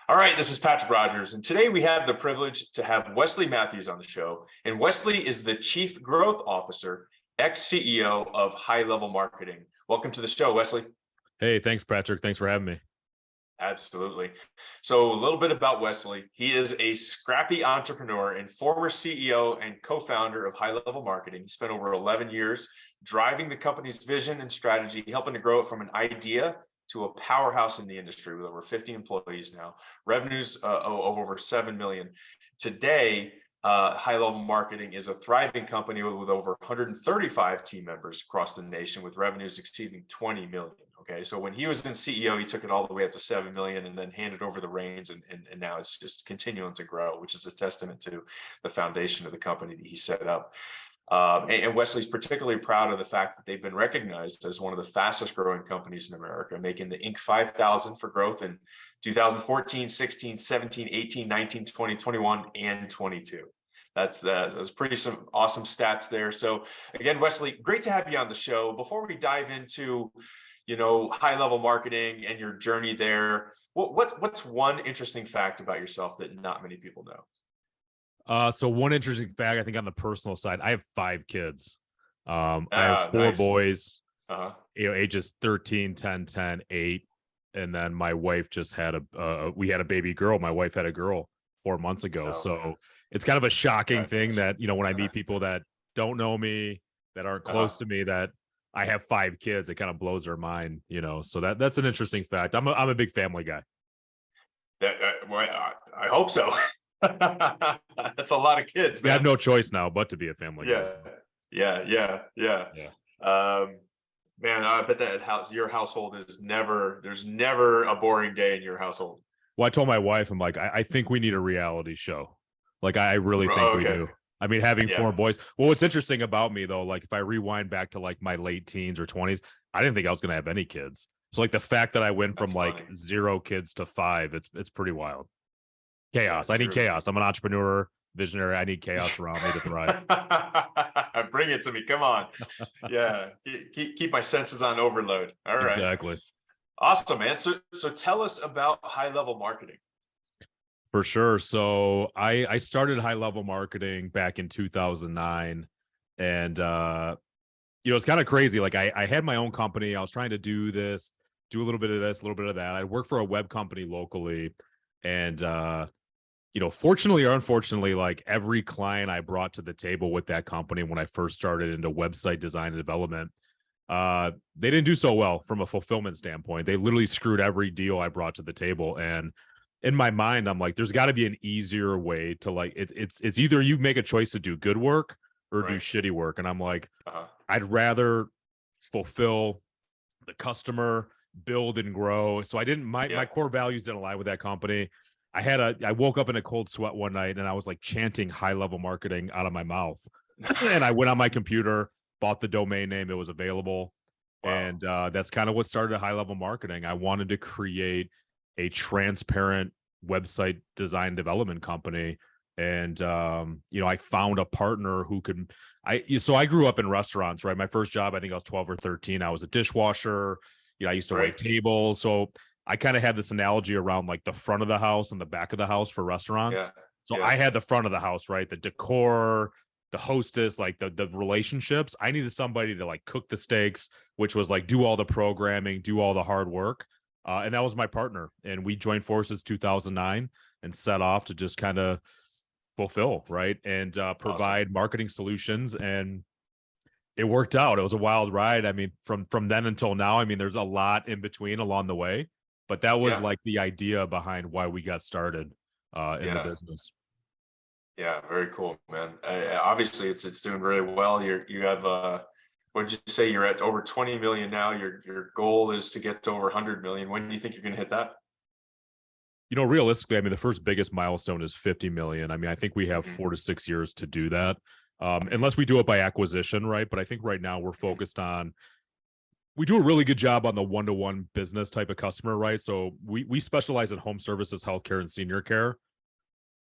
All right, this is Patrick Rogers, and today we have the privilege to have Wesley Mathews on the show. And Wesley is the Chief Growth Officer, ex-CEO of High Level Marketing. Welcome to the show, Wesley. Hey, thanks, Patrick. Thanks for having me. Absolutely. So a little bit about Wesley. He is a scrappy entrepreneur and former CEO and co-founder of High Level Marketing. He spent over 11 years driving the company's vision and strategy, helping to grow it from an idea to a powerhouse in the industry with over 50 employees now, revenues of over 7 million. Today, High Level Marketing is a thriving company with over 135 team members across the nation with revenues exceeding 20 million. Okay, so when he was in CEO, he took it all the way up to 7 million and then handed over the reins, and now it's just continuing to grow, which is a testament to the foundation of the company that he set up. And Wesley's particularly proud of the fact that they've been recognized as one of the fastest growing companies in America, making the Inc. 5000 for growth in 2014, 16, 17, 18, 19, 20, 21, and 22. That's pretty some awesome stats there. So again, Wesley, great to have you on the show. Before we dive into, high level marketing and your journey there, what's one interesting fact about yourself that not many people know? So one interesting fact, I think on the personal side, I have 5 kids. I have 4 Nice. boys, ages 13, 10, 10, 8. And then my wife just had we had a baby girl. My wife had a girl 4 months ago. So it's kind of a shocking thing that, when I meet people that don't know me, that aren't close to me, that I have 5 kids, it kind of blows their mind, so that's an interesting fact. I'm a big family guy. I hope so. That's a lot of kids, man. I have no choice now but to be a family guy. So. Yeah. Man, I bet that your household there's never a boring day in your household. Well, I told my wife, I'm like, I think we need a reality show. Like, I really think we do. I mean, having 4 boys. Well, what's interesting about me though, like if I rewind back to like my late teens or 20s, I didn't think I was going to have any kids. So like the fact that I went from like 0 kids to 5, it's pretty wild. Chaos. I need chaos. I'm an entrepreneur, visionary. I need chaos around me to thrive. Bring it to me. Come on. Yeah. Keep my senses on overload. All right. Exactly. Awesome, man. So tell us about High Level Marketing. For sure. So I started High Level Marketing back in 2009. And, it's kind of crazy. Like I had my own company. I was trying to do a little bit of this, a little bit of that. I worked for a web company locally. And, fortunately or unfortunately, like every client I brought to the table with that company when I first started into website design and development, they didn't do so well from a fulfillment standpoint. They literally screwed every deal I brought to the table. And in my mind, I'm like, there's got to be an easier way to like, it's either you make a choice to do good work or do shitty work. And I'm like, I'd rather fulfill the customer, build and grow. So I didn't, my core values didn't align with that company. I woke up in a cold sweat one night and I was like chanting High Level Marketing out of my mouth. And I went on my computer, bought the domain name. It was available. Wow. And that's kind of what started High Level Marketing. I wanted to create a transparent website design development company. And, I found a partner who could, so I grew up in restaurants, right? My first job, I think I was 12 or 13. I was a dishwasher. I used to wait tables. So I kind of had this analogy around like the front of the house and the back of the house for restaurants. I had the front of the house, right? The decor, the hostess, like the relationships. I needed somebody to like cook the steaks, which was like do all the programming, do all the hard work. And that was my partner. And we joined forces 2009 and set off to just kind of fulfill, right? And provide marketing solutions. And it worked out. It was a wild ride. I mean, from then until now, I mean, there's a lot in between along the way. But that was like the idea behind why we got started in the business. Yeah, very cool, man. Obviously, it's doing really well. You have what did you say? You're at over 20 million now. Your goal is to get to over 100 million. When do you think you're going to hit that? Realistically, I mean, the first biggest milestone is 50 million. I mean, I think we have 4 to 6 years to do that, unless we do it by acquisition, right? But I think right now we're focused on. We do a really good job on the one-to-one business type of customer, right? So we specialize in home services, healthcare, and senior care.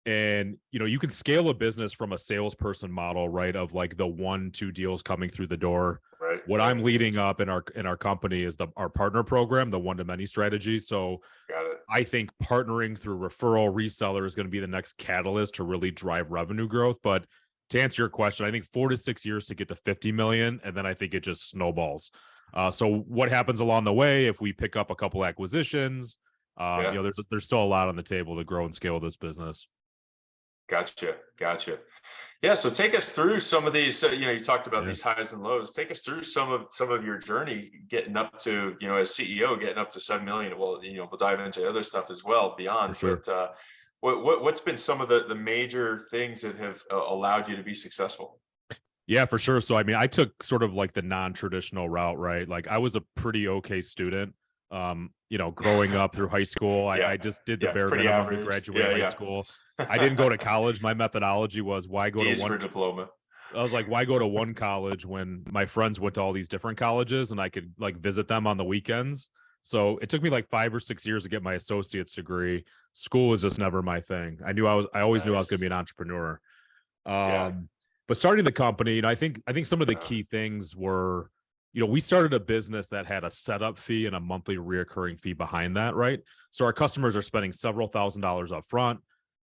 And, you can scale a business from a salesperson model, right? Of like the 1-2 deals coming through the door. Right. What I'm leading up in our company is our partner program, the one-to-many strategy. So I think partnering through referral reseller is going to be the next catalyst to really drive revenue growth. But to answer your question, I think 4 to 6 years to get to 50 million, and then I think it just snowballs. So what happens along the way if we pick up a couple acquisitions? Yeah. There's still a lot on the table to grow and scale this business. Gotcha. Yeah. So take us through some of these. You talked about Yeah. these highs and lows. Take us through some of your journey getting up to, as CEO, getting up to 7 million. Well, we'll dive into other stuff as well beyond. For sure. But what's been some of the major things that have allowed you to be successful? Yeah, for sure. So, I mean, I took sort of like the non-traditional route, right? Like I was a pretty okay student. Growing up through high school, I just did the bare pretty minimum to average. graduate high school. I didn't go to college. My methodology was why go D's to one for diploma. I was like, why go to one college when my friends went to all these different colleges and I could like visit them on the weekends? So it took me like 5 or 6 years to get my associate's degree. School was just never my thing. I always knew I was going to be an entrepreneur. Yeah. But starting the company, I think some of the key things were, we started a business that had a setup fee and a monthly reoccurring fee behind that, right? So our customers are spending several $1,000s up front,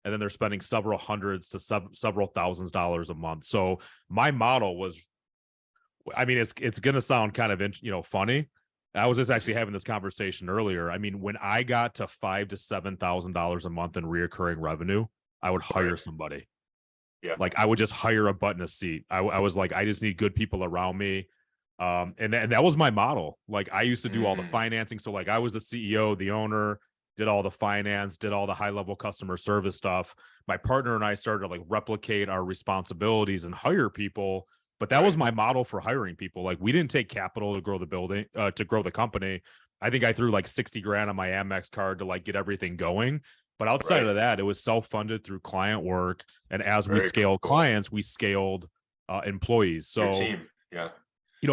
and then they're spending several hundreds to several $1,000s a month. So my model was, I mean, it's going to sound kind of, funny. I was just actually having this conversation earlier. I mean, when I got to $5,000 to $7,000 a month in reoccurring revenue, I would hire somebody. Yeah. Like I would just hire a butt in a seat. I was like, I just need good people around me. And that was my model. Like I used to do all the financing. So like I was the CEO, the owner, did all the finance, did all the high level customer service stuff. My partner and I started to like replicate our responsibilities and hire people. But that was my model for hiring people. Like we didn't take capital to grow the building, to grow the company. I think I threw like 60 grand on my Amex card to like get everything going. But outside of that, it was self-funded through client work. And as we scaled clients, we scaled employees. So your team. Yeah.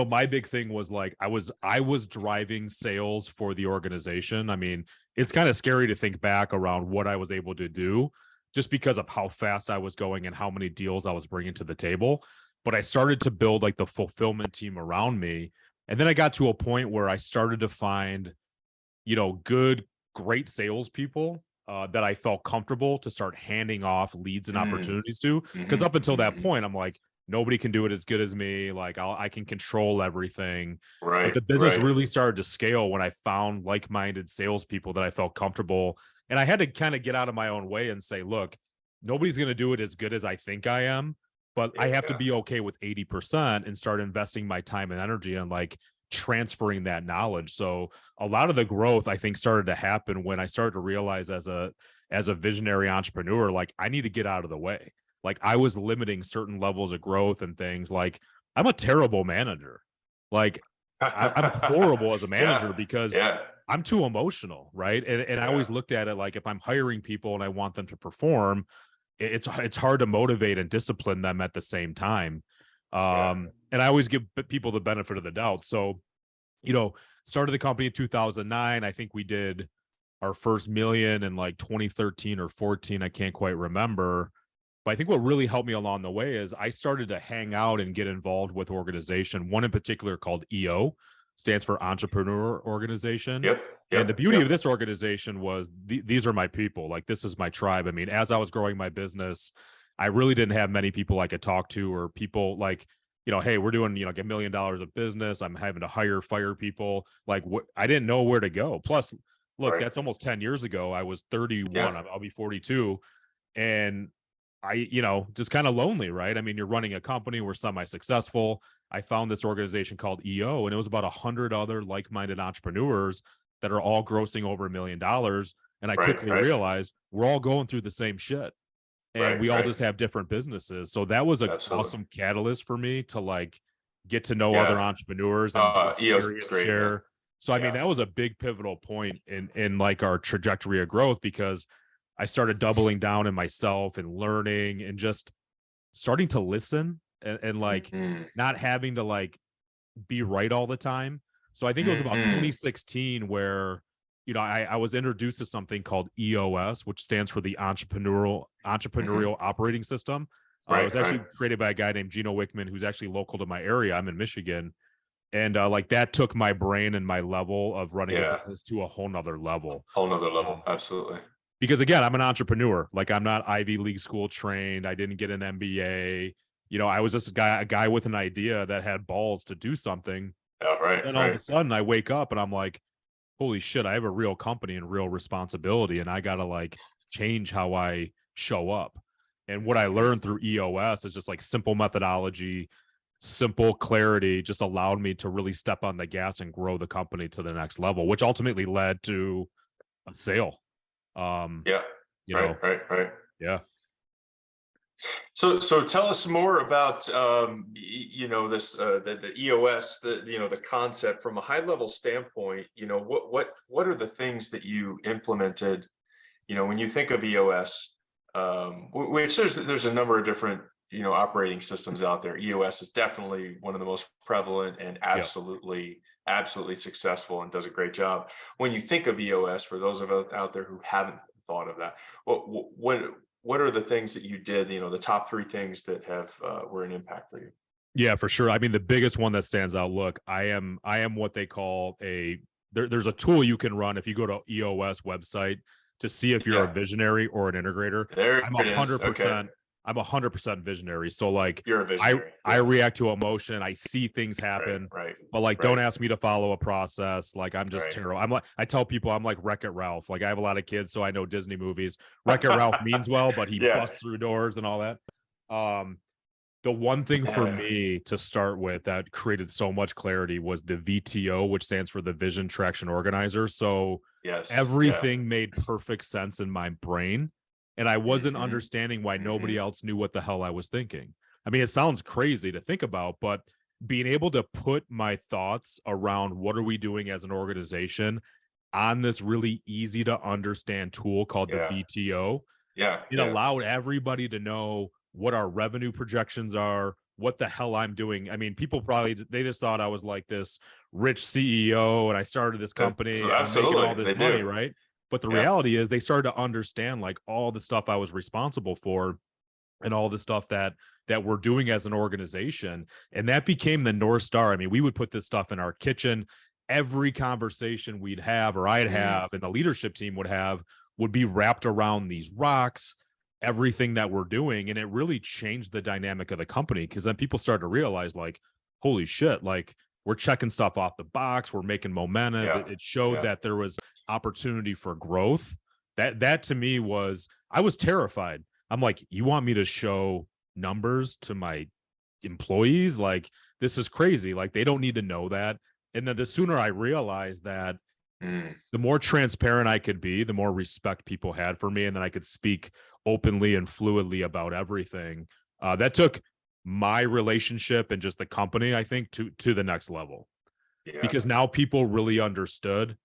My big thing was like I was driving sales for the organization. I mean, it's kind of scary to think back around what I was able to do just because of how fast I was going and how many deals I was bringing to the table. But I started to build like the fulfillment team around me. And then I got to a point where I started to find, great salespeople that I felt comfortable to start handing off leads and opportunities to. Because up until that point, I'm like, nobody can do it as good as me. Like I can control everything. But the business really started to scale when I found like-minded salespeople that I felt comfortable. And I had to kind of get out of my own way and say, look, nobody's going to do it as good as I think I am, but I have to be okay with 80% and start investing my time and energy on like transferring that knowledge. So a lot of the growth I think started to happen when I started to realize as a visionary entrepreneur, like I need to get out of the way. Like I was limiting certain levels of growth and things. Like I'm a terrible manager. Like I'm horrible as a manager because I'm too emotional, right? And I always looked at it like if I'm hiring people and I want them to perform, it's hard to motivate and discipline them at the same time. And I always give people the benefit of the doubt. So, started the company in 2009. I think we did our first million in like 2013 or 14. I can't quite remember. But I think what really helped me along the way is I started to hang out and get involved with organization. One in particular called EO, stands for Entrepreneur Organization. And the beauty of this organization was these are my people. Like this is my tribe. I mean, as I was growing my business, I really didn't have many people I could talk to or people like, hey, we're doing, like $1 million of business. I'm having to fire people. Like I didn't know where to go. Plus, look, that's almost 10 years ago. I was 31. I'll be 42. And I, just kind of lonely, right? I mean, you're running a company, we're semi-successful. I found this organization called EO, and it was about 100 other like-minded entrepreneurs that are all grossing over $1 million. And I quickly realized we're all going through the same shit. And we all just have different businesses. So that was an awesome catalyst for me to like get to know other entrepreneurs and share. So, I mean, that was a big pivotal point in like our trajectory of growth because I started doubling down in myself and learning and just starting to listen and like not having to like be right all the time. So I think it was about 2016 where, I was introduced to something called EOS, which stands for the Entrepreneurial Operating System. It was actually created by a guy named Gino Wickman, who's actually local to my area. I'm in Michigan. And like that took my brain and my level of running a Yeah. business to a whole nother level. Whole nother level. Absolutely. Because again, I'm an entrepreneur. Like I'm not Ivy League school trained. I didn't get an MBA. I was just a guy with an idea that had balls to do something. Yeah. Right. Then all of a Right. sudden I wake up and I'm like, holy shit, I have a real company and real responsibility. And I got to like change how I show up. And what I learned through EOS is just like simple methodology, simple clarity, just allowed me to really step on the gas and grow the company to the next level, which ultimately led to a sale. Yeah. You Right. know, Right. Right. yeah. So tell us more about this the EOS, the concept from a high level standpoint. What are the things that you implemented? When you think of EOS, which there's a number of different operating systems out there. EOS is definitely one of the most prevalent and Yeah. absolutely successful and does a great job. When you think of EOS, for those of us out there who haven't thought of that, what are the things that you did, the top three things that have were an impact for you? Yeah, for sure. I mean, the biggest one that stands out, look, I am what they call there's a tool you can run if you go to EOS website to see if you're a Yeah, visionary or an integrator. there I'm it is. Okay, 100%, I'm 100% visionary. So like you're a visionary. I Yeah, react to emotion, I see things right, happen, right, but like don't right, ask me to follow a process. Like I'm just terrible. I tell people I'm like Wreck-It Ralph. Like I have a lot of kids, so I know Disney movies. Wreck-It Ralph right. means well, but he Yeah, busts through doors and all that. The one thing for yeah, me to start with that created so much clarity was the VTO, which stands for the Vision Traction Organizer. So yes, yeah. everything made perfect sense in my brain. And I wasn't Hmm. understanding why nobody Hmm. else knew what the hell I was thinking. I mean, it sounds crazy to think about, but being able to put my thoughts around what are we doing as an organization on this really easy to understand tool called the Yeah, VTO, yeah, it yeah. allowed everybody to know what our revenue projections are, what the hell I'm doing. I mean, people probably they just thought I was like this rich CEO and I started this That's company and I'm making all absolutely they this money, do. right? But the Yeah, reality is they started to understand like all the stuff I was responsible for and all the stuff that we're doing as an organization, and that became the North Star. I mean, we would put this stuff in our kitchen. Every conversation we'd have or I'd mm, have and the leadership team would have would be wrapped around these rocks, everything that we're doing. And it really changed the dynamic of the company because then people started to realize like, holy shit, like we're checking stuff off the box, we're making momentum. yeah, It showed yeah, that there was opportunity for growth. That to me was, I was terrified. I'm like, you want me to show numbers to my employees? Like, this is crazy. Like, they don't need to know that. And then the sooner I realized that, mm, the more transparent I could be, the more respect people had for me. And then I could speak openly and fluidly about everything. That took my relationship and just the company, I think, to the next level. yeah, Because now people really understood,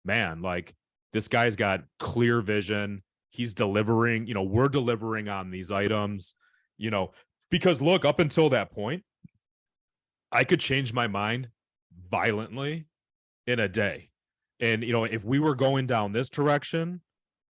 man, like this guy's got clear vision. He's delivering, we're delivering on these items, you know, because look, up until that point, I could change my mind violently in a day. And, if we were going down this direction,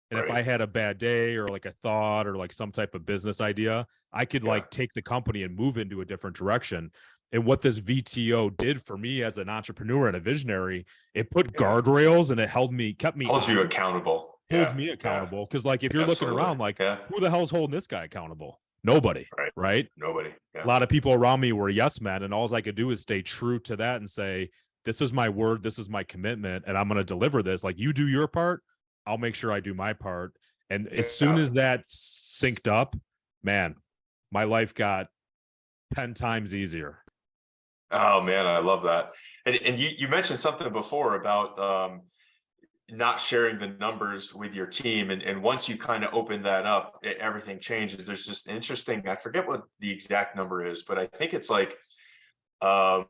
and if right, I had a bad day or like a thought or like some type of business idea, I could yeah, like take the company and move into a different direction. And what this VTO did for me as an entrepreneur and a visionary, it put yeah. guardrails and it kept me Holds you honest, accountable. holds Yeah, me yeah, accountable. Cause like if you're looking absolutely. around, like Yeah, who the hell's holding this guy accountable? Nobody, right. right? Nobody. A Yeah, lot of people around me were yes men, and all I could do is stay true to that and say, this is my word, this is my commitment, and I'm going to deliver this. Like, you do your part, I'll make sure I do my part. And as soon yeah. as that synced up, man, my life got 10 times easier. Oh man, I love that. And you mentioned something before about not sharing the numbers with your team, and once you kind of open that up, everything changes. There's just interesting. I forget what the exact number is, but I think it's like um,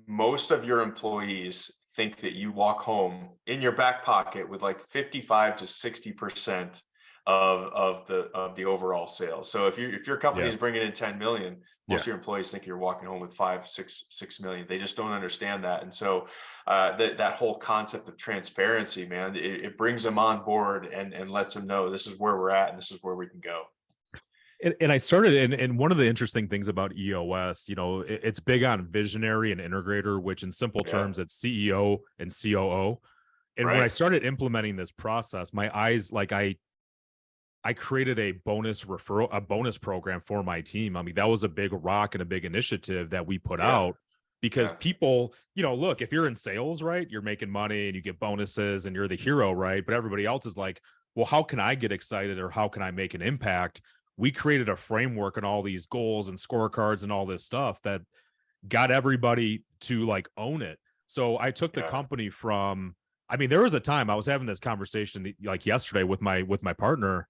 most of your employees think that you walk home in your back pocket with like 55 to 60% of the overall sales. So if your company Yeah. is bringing in 10 million, most Yeah. of your employees think you're walking home with 6 million. They just don't understand that. And so that whole concept of transparency, man, it brings them on board and lets them know this is where we're at and this is where we can go. And I started, and one of the interesting things about EOS, it's big on visionary and integrator, which in simple Yeah. terms, it's CEO and COO. And when I Right. started implementing this process, my eyes, like I created a bonus program for my team. I mean, that was a big rock and a big initiative that we put Yeah. out because Yeah. people, look, if you're in sales, right, you're making money and you get bonuses and you're the hero, right? But everybody else is like, well, how can I get excited or how can I make an impact? We created a framework and all these goals and scorecards and all this stuff that got everybody to like own it. So I took the Yeah. company from, I mean, there was a time I was having this conversation like yesterday with my partner.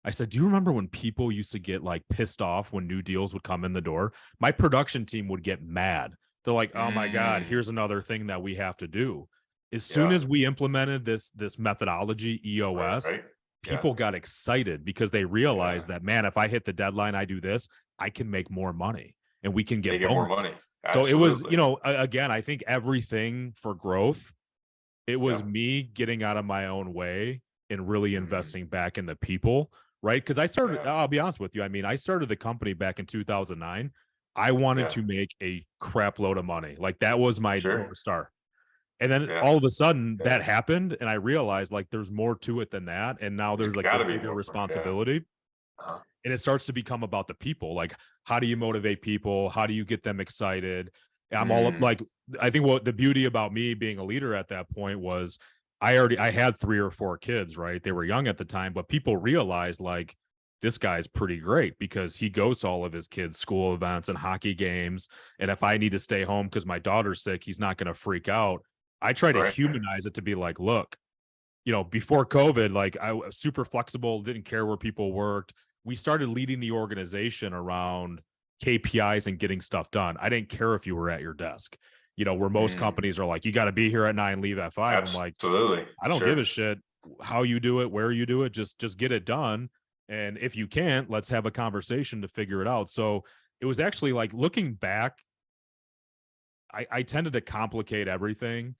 I said, do you remember when people used to get like pissed off when new deals would come in the door? My production team would get mad. They're like, oh my God, Mm, here's another thing that we have to do. As soon yeah. as we implemented this methodology, EOS, Right. Yeah. people got excited because they Yeah. realized that, man, if I hit the deadline, I do this, I can make more money and we can They get get more bonus. money. So it was, Absolutely. again, I think everything for growth, it was Yeah. me getting out of my own way and really Mm, investing back in the people, right? Because I started, yeah. I'll be honest with you. I mean, I started the company back in 2009. I wanted Yeah. to make a crap load of money. Like that was my Sure. North Star. And then Yeah. all of a sudden Yeah. that happened. And I realized like there's more to it than that. And now There's there's like the got to be bigger more. Yeah. responsibility. Uh-huh. And it starts to become about the people. Like, how do you motivate people? How do you get them excited? I'm all Mm, like, I think what the beauty about me being a leader at that point was I had 3 or 4 kids, right? They were young at the time, but people realized like this guy's pretty great because he goes to all of his kids' school events and hockey games. And if I need to stay home because my daughter's sick, he's not going to freak out. I try to right. humanize it to be like, look, before COVID, like I was super flexible, didn't care where people worked. We started leading the organization around KPIs and getting stuff done. I didn't care if you were at your desk, where most Mm, companies are like, you got to be here at 9, leave at 5. I'm like, absolutely. I don't give Sure. a shit how you do it, where you do it, just get it done. And if you can't, let's have a conversation to figure it out. So it was actually like looking back, I tended to complicate everything,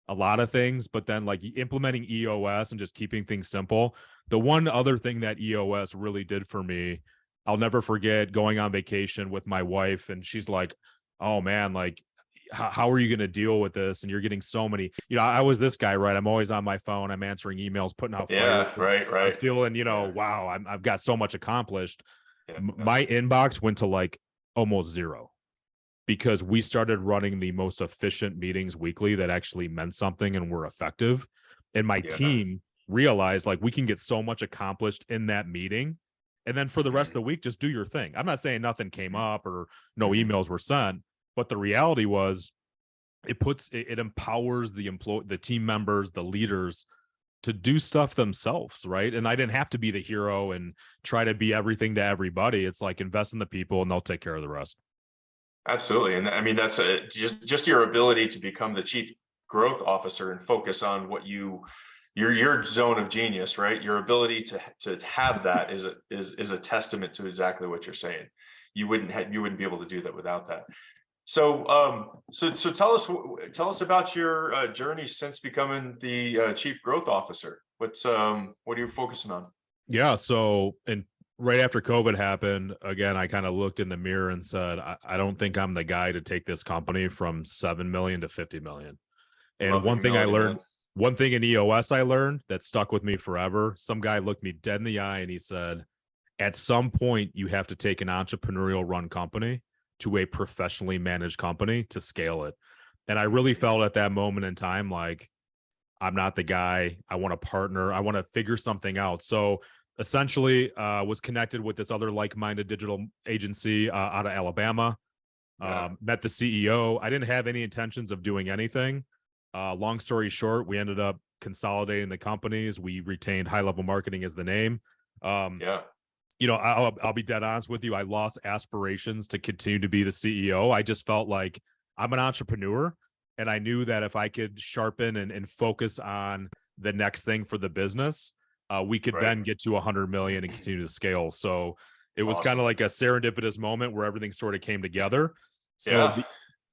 a lot of things, but then like implementing EOS and just keeping things simple. The one other thing that EOS really did for me, I'll never forget going on vacation with my wife, and she's like, "Oh man, like, how are you going to deal with this?" And you're getting so many, I was this guy, right? I'm always on my phone, I'm answering emails, putting out fires, Yeah. and Right. I'm Right. feeling, Yeah. wow, I've got so much accomplished. Yeah. My inbox went to like almost zero because we started running the most efficient meetings weekly that actually meant something and were effective. And my Yeah. team realized like we can get so much accomplished in that meeting. And then for the rest of Mm, the week, just do your thing. I'm not saying nothing came mm, up or no mm. emails were sent, but the reality was it empowers the team members, the leaders to do stuff themselves, right? And I didn't have to be the hero and try to be everything to everybody. It's like invest in the people and they'll take care of the rest. Absolutely. And I mean, that's just your ability to become the chief growth officer and focus on what your zone of genius, right? Your ability to have that is a testament to exactly what you're saying. You wouldn't be able to do that without that. So so tell us about your journey since becoming the chief growth officer. What are you focusing on? Yeah. So, and right after COVID happened, again, I kind of looked in the mirror and said, I don't think I'm the guy to take this company from 7 million to 50 million. And Love the humility, man. one thing in EOS I learned that stuck with me forever. Some guy looked me dead in the eye and he said, at some point, you have to take an entrepreneurial run company to a professionally managed company to scale it. And I really Mhm. felt at that moment in time like, I'm not the guy. I want to partner. I want to figure something out. So essentially, was connected with this other like-minded digital agency out of Alabama. Yeah, Met the CEO. I didn't have any intentions of doing anything. Long story short, we ended up consolidating the companies. We retained High Level Marketing as the name. Um, yeah, I'll be dead honest with you. I lost aspirations to continue to be the CEO. I just felt like I'm an entrepreneur, and I knew that if I could sharpen and focus on the next thing for the business, we could right. then get to 100 million and continue to scale. So it was kind Awesome. of like a serendipitous moment where everything sort of came together. So Yeah.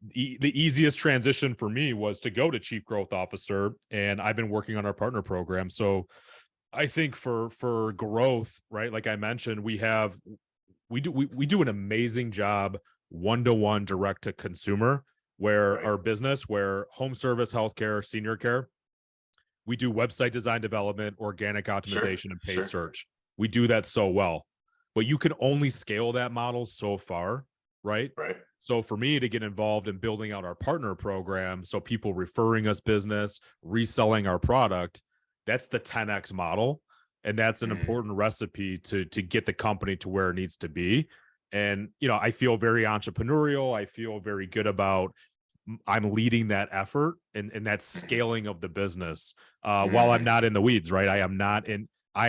the easiest transition for me was to go to chief growth officer, and I've been working on our partner program. So I think for growth, right? Like I mentioned, we have we do an amazing job one-to-one direct to consumer, where Right. our business, where home service, healthcare, senior care, we do website design development, organic Sure. optimization, and paid Sure. search. We do that so well, but you can only scale that model so far, right? Right. So for me to get involved in building out our partner program, so people referring us business, reselling our product, that's the 10x model, and that's an Mm. important recipe to get the company to where it needs to be. And I feel very entrepreneurial. I feel very good about I'm leading that effort and that Mhm. scaling of the business. While I'm Mhm. not in the weeds, right? I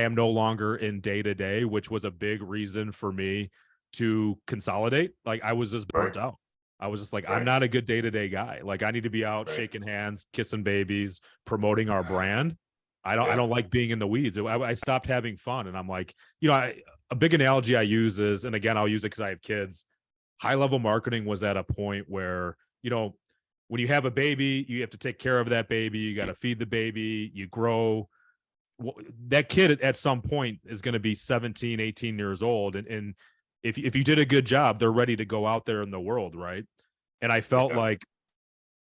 am no longer in day to day, which was a big reason for me to consolidate. Like I was just Right. burnt out. I was just like, I'm Right. not a good day to day guy. Like I need to be out Right. shaking hands, kissing babies, promoting our brand. I Yeah. don't like being in the weeds. I stopped having fun. And I'm like, a big analogy I use is, and again, I'll use it because I have kids. High level marketing was at a point where, when you have a baby, you have to take care of that baby. You got to feed the baby, you grow. That kid at some point is going to be 17, 18 years old. And if you did a good job, they're ready to go out there in the world. Right. And I felt Yeah. like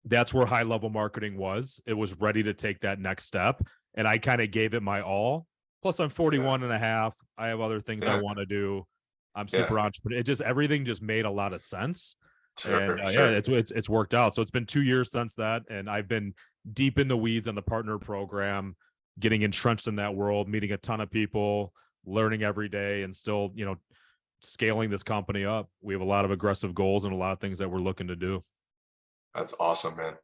that's where high level marketing was. It was ready to take that next step. And I kind of gave it my all. Plus, I'm Yeah. 41 and a half. I have other things I Yeah. want to do. I'm Yeah. super entrepreneur. Everything just made a lot of sense. And Sure. yeah, Sure. it's worked out. So it's been 2 years since that. And I've been deep in the weeds on the partner program, getting entrenched in that world, meeting a ton of people, learning every day, and still, scaling this company up. We have a lot of aggressive goals and a lot of things that we're looking to do. That's awesome, man.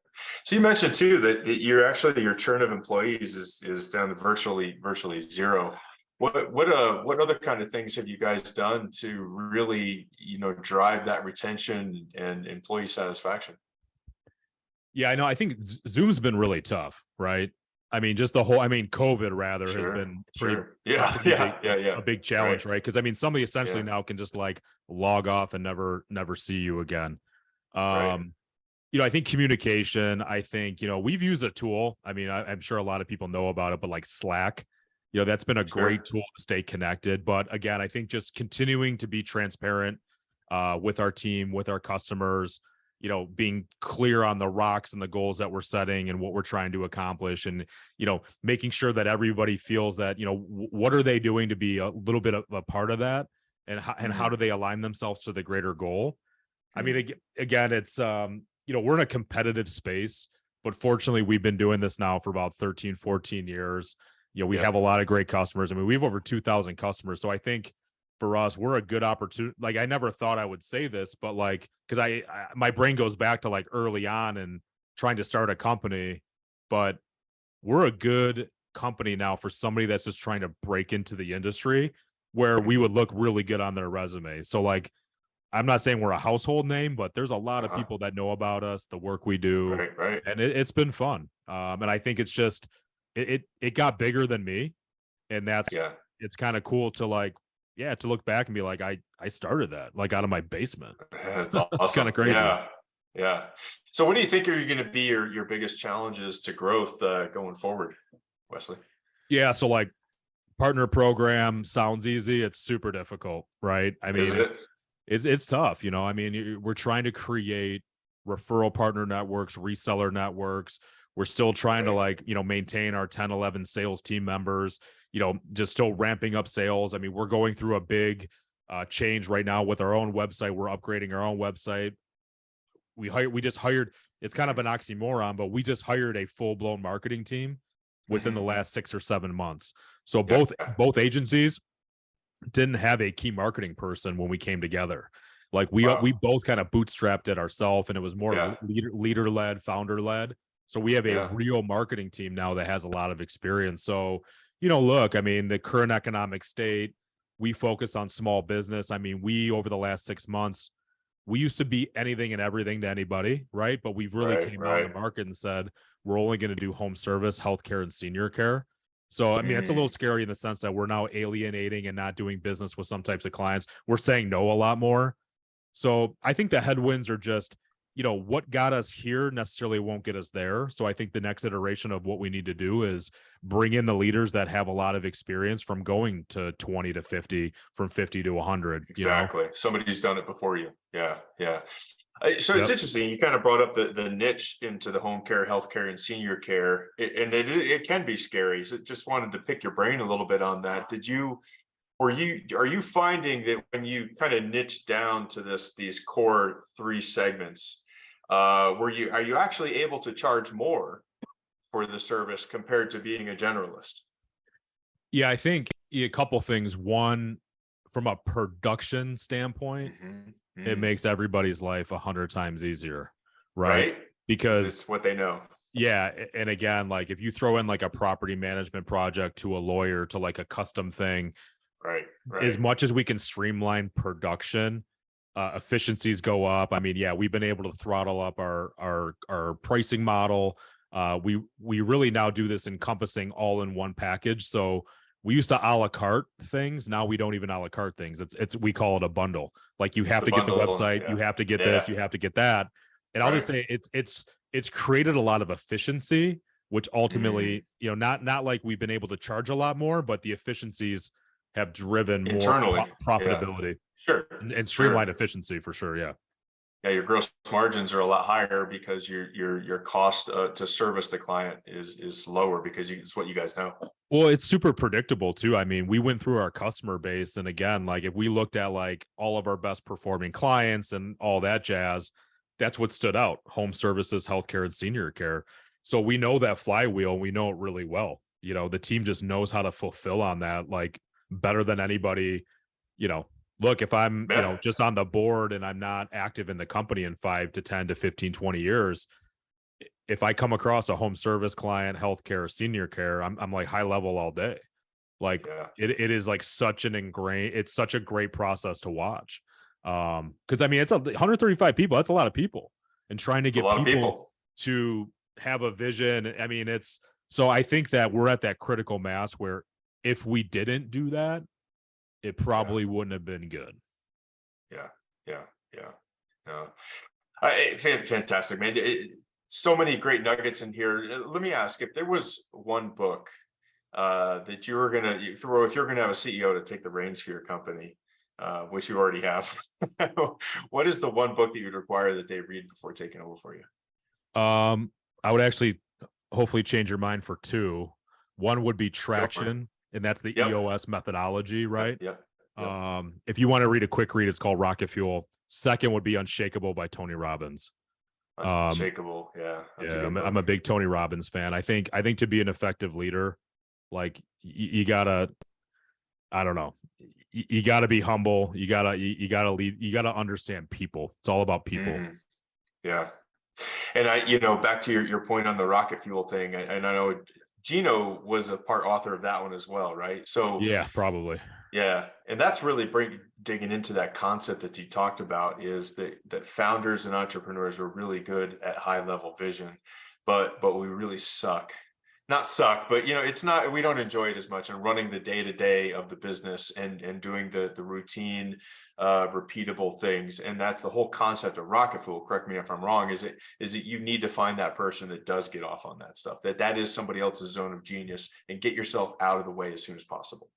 So you mentioned too that your churn of employees is down to virtually zero. What other kind of things have you guys done to really drive that retention and employee satisfaction? Yeah, I know. I think Zoom's been really tough, right? I mean, just COVID rather has Sure. been Sure. a Yeah. pretty big Yeah. Yeah. Yeah. a big Right. challenge, right? Because I mean, somebody essentially Yeah. now can just like log off and never see you again. Right. Um, I think communication. I think we've used a tool. I mean, I'm sure a lot of people know about it, but like Slack, that's been a great Sure. tool to stay connected. But again, I think just continuing to be transparent with our team, with our customers, being clear on the rocks and the goals that we're setting and what we're trying to accomplish, and making sure that everybody feels that what are they doing to be a little bit of a part of that, and how Mm. do they align themselves to the greater goal. I mean, Mm. again, it's we're in a competitive space, but fortunately, we've been doing this now for about 13, 14 years. We have Yep. a lot of great customers. I mean, we have over 2,000 customers. So I think for us, we're a good opportunity. Like, I never thought I would say this, but like, because my brain goes back to like early on and trying to start a company, but we're a good company now for somebody that's just trying to break into the industry where we would look really good on their resume. So like, I'm not saying we're a household name, but there's a lot of Uh-huh. people that know about us, the work we do, Right. Right. and it's been fun. And I think it's just it got bigger than me, and Yeah. it's kind of cool to like, yeah, to look back and be like, I started that like out of my basement. That's It's kind awesome. of crazy. Yeah. Yeah. So what do you think are going to be your biggest challenges to growth going forward, Wesley? Yeah, so like partner program sounds easy. It's super difficult, right? I Is mean, it? it's tough. I mean, we're trying to create referral partner networks, reseller networks. We're still trying to Right. like, maintain our 10, 11 sales team members, just still ramping up sales. I mean, we're going through a big change right now with our own website. We're upgrading our own website. We just hired, it's kind of an oxymoron, but we just hired a full-blown marketing team within the Mhm. last 6 or 7 months. So Yeah. both agencies didn't have a key marketing person when we came together. Like we Wow. both kind of bootstrapped it ourselves, and it was more Yeah. leader led, founder led. So we have a Yeah. real marketing team now that has a lot of experience. So look, I mean, the current economic state, we focus on small business. I mean, we over the last 6 months, we used to be anything and everything to anybody, right? But we've really Right. came out in the Right. market and said we're only going to do home service, healthcare, and senior care. So I mean, it's a little Mm. scary in the sense that we're now alienating and not doing business with some types of clients. We're saying no a lot more. So I think the headwinds are just, what got us here necessarily won't get us there. So I think the next iteration of what we need to do is bring in the leaders that have a lot of experience from going to 20 to 50, from 50 to 100. Exactly. Somebody's done it before you. Yeah. Yeah. So it's Yep. interesting. You kind of brought up the niche into the home care, healthcare, and senior care, and it can be scary. So just wanted to pick your brain a little bit on that. Are you finding that when you kind of niche down to these core three segments, are you actually able to charge more for the service compared to being a generalist? Yeah, I think a couple things. One, from a production standpoint, it makes everybody's life 100 times easier, right? Right? Because Because it's what they know. yeah, and again, like if you throw in like a property management project to a lawyer to like a custom thing, Right. as Right. much as we can streamline production, efficiencies go up. I mean, yeah, we've been able to throttle up our pricing model. We really now do this encompassing all in one package. So we used to a la carte things. Now we don't even a la carte things. It's we call it a bundle. Like you It's have the to get the bundle. website, you Yeah. have to get this, Yeah. you have to get that. And I'll just Right. say it's created a lot of efficiency, which Mm. ultimately, not like we've been able to charge a lot more, but the efficiencies have driven more Internally. Yeah. profitability Sure. and streamlined Sure. efficiency for sure. Yeah. Yeah, your gross margins are a lot higher because your cost to service the client is lower because it's what you guys know. Well, it's super predictable too. I mean, we went through our customer base, and again, like if we looked at like all of our best performing clients and all that jazz, that's what stood out: home services, healthcare, and senior care. So we know that flywheel. We know it really well. The team just knows how to fulfill on that like better than anybody. you know, Look, if I'm, Yeah. just on the board and I'm not active in the company in 5 to 10 to 15, 20 years, if I come across a home service client, healthcare, senior care, I'm like high level all day. Like Yeah. it is like it's such a great process to watch. Because I mean, it's 135 people. That's a lot of people, and trying to It's a get lot of people people. to have a vision. I mean, so I think that we're at that critical mass where if we didn't do that, it Yeah. probably wouldn't have been good. Yeah. Yeah. Yeah. No. Fantastic, man. So many great nuggets in here. Let me ask, if there was one book that you were gonna, if you're gonna have a CEO to take the reins for your company, which you already have, what is the one book that you'd require that they read before taking over for you? I would actually hopefully change your mind for two. One would be Go for it. traction, and that's the Yep. EOS methodology, Yep. right? Yep. Yep. If you want to read a quick read, it's called Rocket Fuel. Second would be Unshakable by Tony Robbins. Um, Unshakable. Yeah, that's a yeah, good I'm a book. big Tony Robbins fan. I think to be an effective leader, like you gotta, I don't know, you gotta be humble. You gotta lead. You gotta understand people. It's all about people. Mhm. Yeah. And back to your point on the rocket fuel thing, and I know Gino was a part author of that one as well, right? So Yeah, probably. yeah, and that's really digging into that concept that you talked about, is that founders and entrepreneurs are really good at high level vision, but we really suck. Not suck, but it's not, we don't enjoy it as much, and running the day to day of the business and doing the routine, repeatable things. And that's the whole concept of rocket fuel. Correct me if I'm wrong. Is that you need to find that person that does get off on that stuff. That is somebody else's zone of genius, and get yourself out of the way as soon as possible.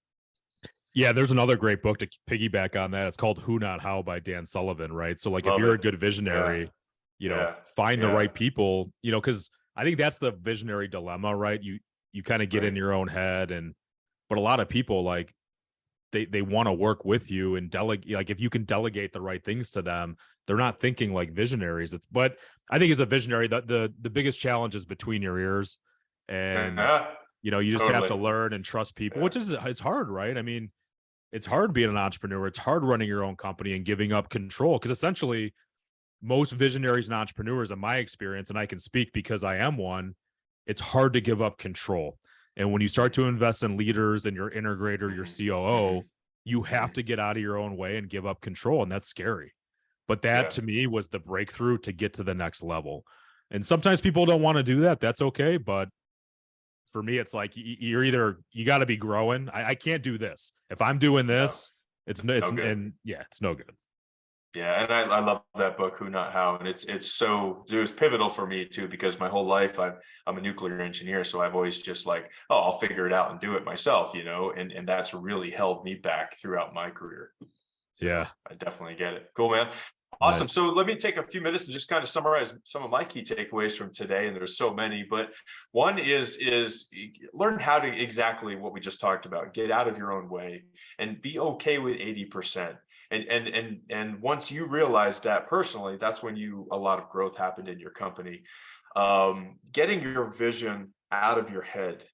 Yeah, there's another great book to piggyback on that. It's called Who Not How by Dan Sullivan, right? So like if Love you're a it. good Yeah. visionary, Yeah. find the Yeah. right people, because I think that's the visionary dilemma, right? You kind of get in Right. your own head, but a lot of people like they want to work with you and delegate. Like if you can delegate the right things to them, they're not thinking like visionaries. But I think as a visionary, the biggest challenge is between your ears, and Yeah. you just have Totally. to learn and trust people, Yeah. which is it's hard, right? I mean, it's hard being an entrepreneur. It's hard running your own company and giving up control, because essentially most visionaries and entrepreneurs, in my experience, and I can speak because I am one, it's hard to give up control. And when you start to invest in leaders and your integrator, your Mhm. COO, Mhm. you have Mhm. to get out of your own way and give up control. And that's scary. But that Yeah. to me was the breakthrough to get to the next level. And sometimes people don't want to do that. That's okay. But for me, it's like you got to be growing. I can't do this. If I'm doing No. this, it's No good. and yeah, it's no good. Yeah, and I love that book, Who Not How, and it was pivotal for me too, because my whole life I'm a nuclear engineer, so I've always just like, oh, I'll figure it out and do it myself, and that's really held me back throughout my career. So Yeah. I definitely get it. Cool, man. Awesome. Nice. So let me take a few minutes and just kind of summarize some of my key takeaways from today. And there's so many, but one is learn how to exactly what we just talked about. Get out of your own way and be okay with 80%. And once you realize that personally, that's when a lot of growth happened in your company. Getting your vision out of your head,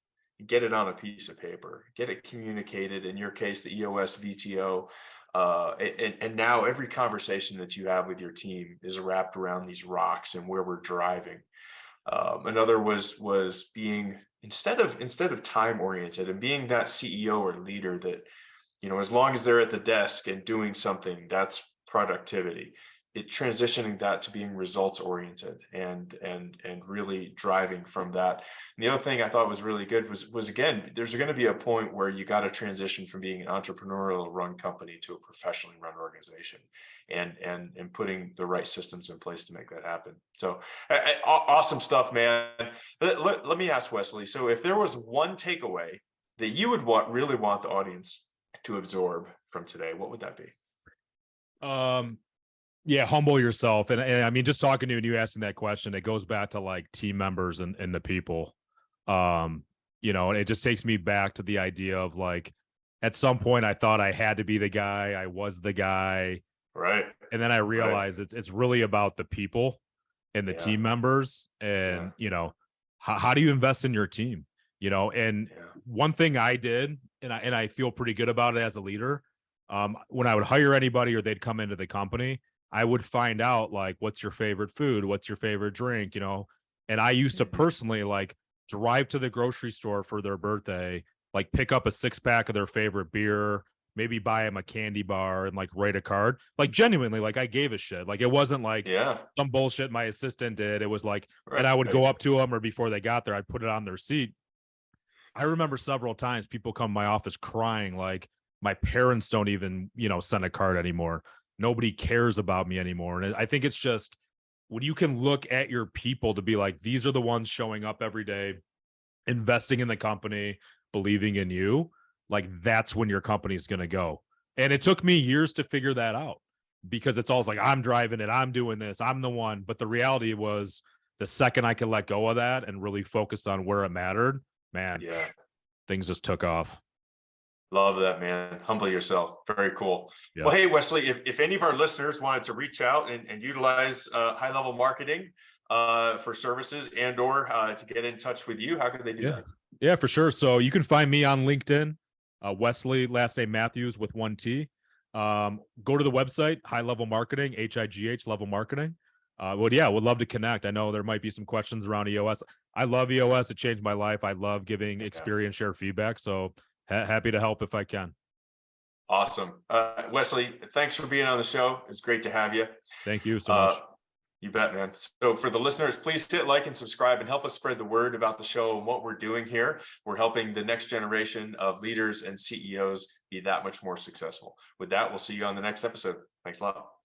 get it on a piece of paper, get it communicated. In your case, the EOS VTO. And now every conversation that you have with your team is wrapped around these rocks and where we're driving. Another was being instead of time oriented and being that CEO or leader that, as long as they're at the desk and doing something, that's productivity. It transitioning that to being results oriented and really driving from that. And the other thing I thought was really good was again, there's going to be a point where you got to transition from being an entrepreneurial run company to a professionally run organization, and putting the right systems in place to make that happen. So awesome stuff, man. Let me ask Wesley. So if there was one takeaway that you would really want the audience to absorb from today, what would that be? Yeah, humble yourself. And I mean, just talking to you and you asking that question, it goes back to like team members and the people. And it just takes me back to the idea of like, at some point I thought I had to be the guy, I was the guy. Right. And then I realized it's really about the people and the team members. And, how do you invest in your team? And one thing I did, and I feel pretty good about it as a leader, when I would hire anybody or they'd come into the company, I would find out like, what's your favorite food? What's your favorite drink? And I used to personally like drive to the grocery store for their birthday, like pick up a 6-pack of their favorite beer, maybe buy them a candy bar and like write a card. Like genuinely, like I gave a shit. Like it wasn't like some bullshit my assistant did. It was like, and I would go up to them, or before they got there, I'd put it on their seat. I remember several times people come to my office crying, like, my parents don't even, send a card anymore. Nobody cares about me anymore. And I think it's just when you can look at your people to be like, these are the ones showing up every day, investing in the company, believing in you, like that's when your company is going to go. And it took me years to figure that out, because it's always like, I'm driving it, I'm doing this, I'm the one. But the reality was, the second I could let go of that and really focus on where it mattered, man, things just took off. Love that, man. Humble yourself. Very cool. Yeah. Well, hey, Wesley, if any of our listeners wanted to reach out and utilize high level marketing for services or to get in touch with you, how can they do that? Yeah, for sure. So you can find me on LinkedIn, Wesley, last name Mathews with 1 T. Go to the website, High Level Marketing, HIGH Level Marketing. Would love to connect. I know there might be some questions around EOS. I love EOS. It changed my life. I love giving experience, share feedback. So happy to help if I can. Awesome. Wesley, thanks for being on the show. It's great to have you. Thank you so much. You bet, man. So for the listeners, please hit like and subscribe and help us spread the word about the show and what we're doing here. We're helping the next generation of leaders and CEOs be that much more successful. With that, we'll see you on the next episode. Thanks a lot.